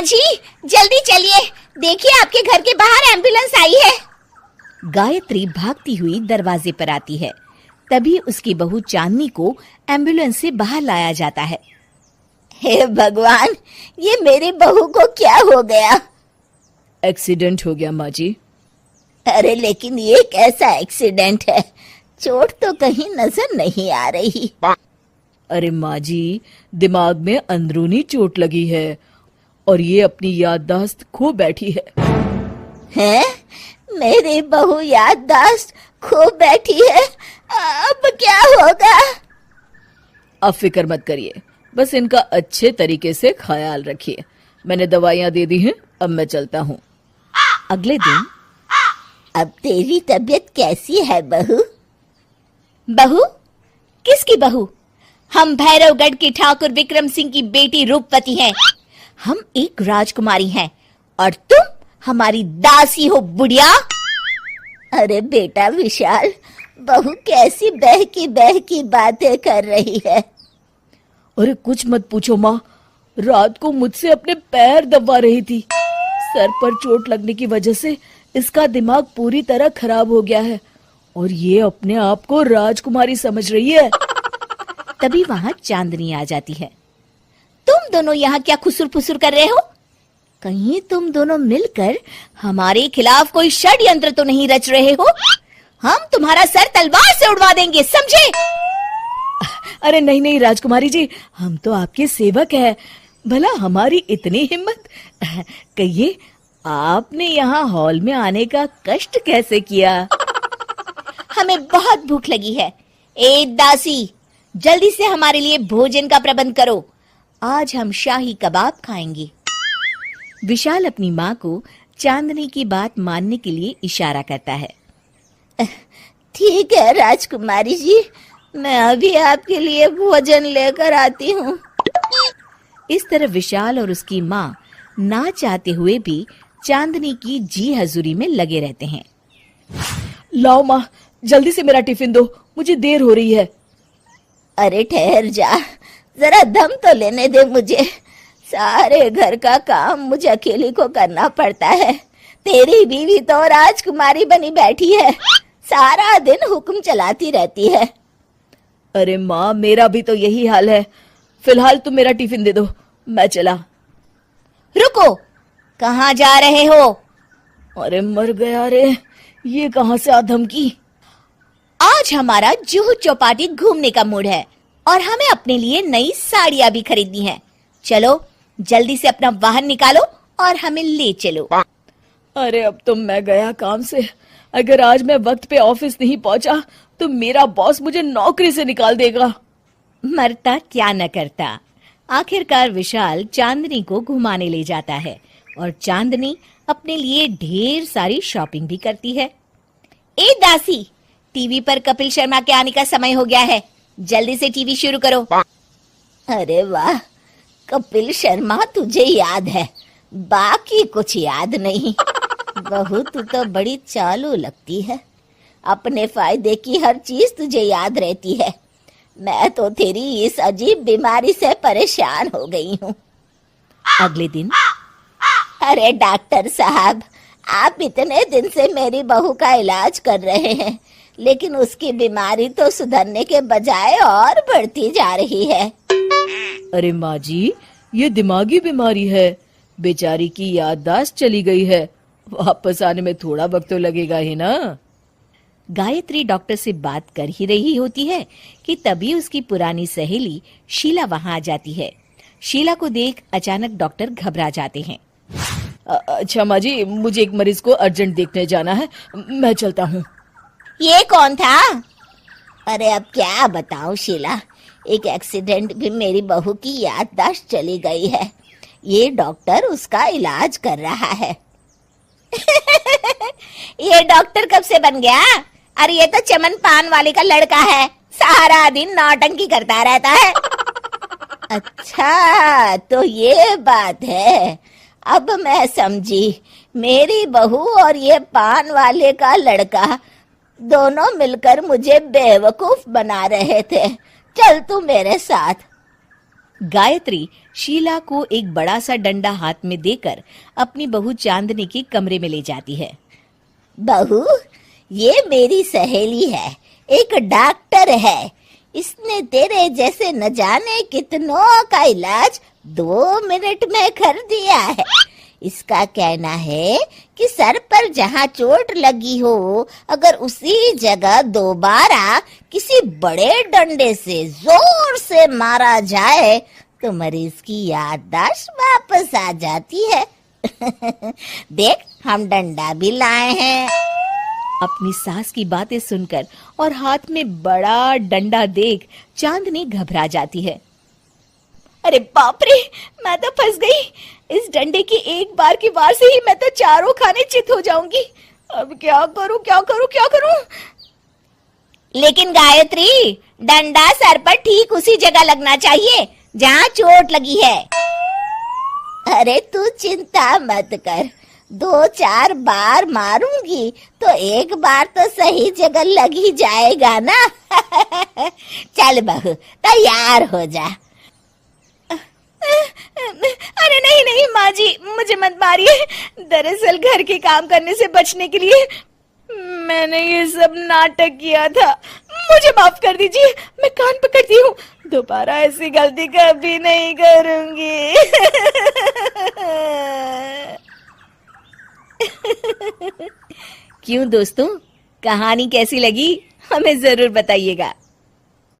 जी जल्दी चलिए, देखिए आपके घर के बाहर एम्बुलेंस आई है। गायत्री भागती हुई दरवाजे पर आती है। तभी उसकी बहू चांदनी को एम्बुलेंस से बाहर लाया जाता है। हे भगवान, ये मेरी बहू को क्या हो गया? एक्सीडेंट हो गया माँ जी। अरे लेकिन ये कैसा एक्सीडेंट है? चोट तो कहीं नजर नहीं आ रही। अरे माँ जी, दिमाग में अंदरूनी चोट लगी है और ये अपनी याददाश्त खो बैठी है। हैं? मेरी बहू याददाश्त खो बैठी है, अब क्या होगा? आप फिक्र मत करिए, बस इनका अच्छे तरीके से ख्याल रखिए। मैंने दवाइयाँ दे दी हैं, अब मैं चलता हूँ। अगले दिन, अब तेरी तबीयत कैसी है बहू? बहू? किसकी बहू? हम भैरवगढ़ के ठाकुर विक्रम सिंह की बेटी रूपवती हैं। हम एक राजकुमारी हैं और तुम हमारी दासी हो बुढ़िया। अरे बेटा विशाल, बहू कैसी बहकी बातें कर रही है। अरे कुछ मत पूछो माँ, रात को मुझसे अपने पैर दबा रही थी। सर पर चोट लगने की वजह से इसका दिमाग पूरी तरह खराब हो गया है और ये अपने आप को राजकुमारी समझ रही है। तभी वहां चांदनी आ जाती है। तुम दोनों यहाँ क्या खुसुर फुसुर कर रहे हो? कहीं तुम दोनों मिलकर हमारे खिलाफ कोई षड्यंत्र तो नहीं रच रहे हो? हम तुम्हारा सर तलवार से उड़वा देंगे, समझे? अरे नहीं नहीं राजकुमारी जी, हम तो आपके सेवक हैं। भला हमारी इतनी हिम्मत? कहिए, आपने यहाँ हॉल में आने का कष्ट कैसे किया? हमें बहुत भूख लगी है। ए दासी, जल्दी से हमारे लिए भोजन का प्रबंध करो। आज हम शाही कबाब खाएंगे। विशाल अपनी माँ को चांदनी की बात मानने के लिए इशारा करता है। ठीक है राजकुमारी जी, मैं अभी आपके लिए भोजन लेकर आती हूँ। इस तरह विशाल और उसकी माँ ना चाहते हुए भी चांदनी की जी हजूरी में लगे रहते हैं। लाओ माँ, जल्दी से मेरा टिफिन दो, मुझे देर हो रही है। अरे ठहर जा, जरा दम तो लेने दे मुझे। सारे घर का काम मुझे अकेली को करना पड़ता है। तेरी बीवी तो राजकुमारी बनी बैठी है, सारा दिन हुक्म चलाती रहती है। अरे माँ, मेरा भी तो यही हाल है। फिलहाल तुम मेरा टिफिन दे दो, मैं चला। रुको, कहाँ जा रहे हो? अरे मर गया रे, ये कहाँ से आ धमकी? आज हमारा जुहू चौपाटी घूमने का मूड है और हमें अपने लिए नई साड़ियाँ भी खरीदनी है। चलो जल्दी से अपना वाहन निकालो और हमें ले चलो। अरे अब तो मैं गया काम से। अगर आज मैं वक्त पे ऑफिस नहीं पहुंचा तो मेरा बॉस मुझे नौकरी से निकाल देगा। मरता क्या न करता। आखिरकार विशाल चांदनी को घुमाने ले जाता है और चांदनी अपने लिए ढेर सारी शॉपिंग भी करती है। ए दासी, टीवी पर कपिल शर्मा के आने का समय हो गया है, जल्दी से टीवी शुरू करो। अरे वाह, कपिल शर्मा तुझे याद है, बाकी कुछ याद नहीं। बहू तू तो बड़ी चालू लगती है, अपने फायदे की हर चीज तुझे याद रहती है। मैं तो तेरी इस अजीब बीमारी से परेशान हो गई हूँ। अगले दिन, अरे डॉक्टर साहब, आप इतने दिन से मेरी बहू का इलाज कर रहे हैं, लेकिन उसकी बीमारी तो सुधरने के बजाय और बढ़ती जा रही है। अरे माँ जी, ये दिमागी बीमारी है। बेचारी की याददाश्त चली गई है, वापस आने में थोड़ा वक्त तो लगेगा ही ना। गायत्री डॉक्टर से बात कर ही रही होती है कि तभी उसकी पुरानी सहेली शीला वहां आ जाती है। शीला को देख अचानक डॉक्टर घबरा जाते हैं। अच्छा माँ जी, मुझे एक मरीज को अर्जेंट देखने जाना है, मैं चलता हूँ। ये कौन था? अरे अब क्या बताऊं शीला, एक एक्सीडेंट भी मेरी बहू की याददाश्त चली गई है। ये डॉक्टर उसका इलाज कर रहा है। ये डॉक्टर कब से बन गया? अरे ये तो चमन पान वाले का लड़का है, सारा दिन नौटंकी करता रहता है। अच्छा तो ये बात है, अब मैं समझी। मेरी बहू और ये पान वाले का लड़का दोनों मिलकर मुझे बेवकूफ बना रहे थे। चल तू मेरे साथ। गायत्री शीला को एक बड़ा सा डंडा हाथ में देकर अपनी बहू चांदनी के कमरे में ले जाती है। बहू, ये मेरी सहेली है, एक डॉक्टर है। इसने तेरे जैसे न जाने कितनों का इलाज 2 मिनट में कर दिया है। इसका कहना है कि सर पर जहाँ चोट लगी हो, अगर उसी जगह दोबारा किसी बड़े डंडे से जोर से मारा जाए तो मरीज की याददाश्त वापस आ जाती है। देख, हम डंडा भी लाए हैं। अपनी सास की बातें सुनकर और हाथ में बड़ा डंडा देख चांदनी घबरा जाती है। अरे बाप रे, मैं तो फंस गई। इस डंडे की एक बार की वार से ही मैं तो चारों खाने चित हो जाऊंगी। अब क्या करूं, क्या करूं, क्या करूं? लेकिन गायत्री, डंडा सर पर ठीक उसी जगह लगना चाहिए जहाँ चोट लगी है। अरे तू चिंता मत कर, 2-4 बार मारूंगी तो एक बार तो सही जगह लग ही जाएगा ना। चल बहू, तैयार हो जा। अरे नहीं नहीं माँ जी, मुझे मत मारिए। दरअसल घर के काम करने से बचने के लिए मैंने ये सब नाटक किया था। मुझे माफ कर दीजिए, मैं कान पकड़ती हूँ। दोबारा ऐसी गलती कभी नहीं करूंगी। क्यों दोस्तों, कहानी कैसी लगी हमें जरूर बताइएगा।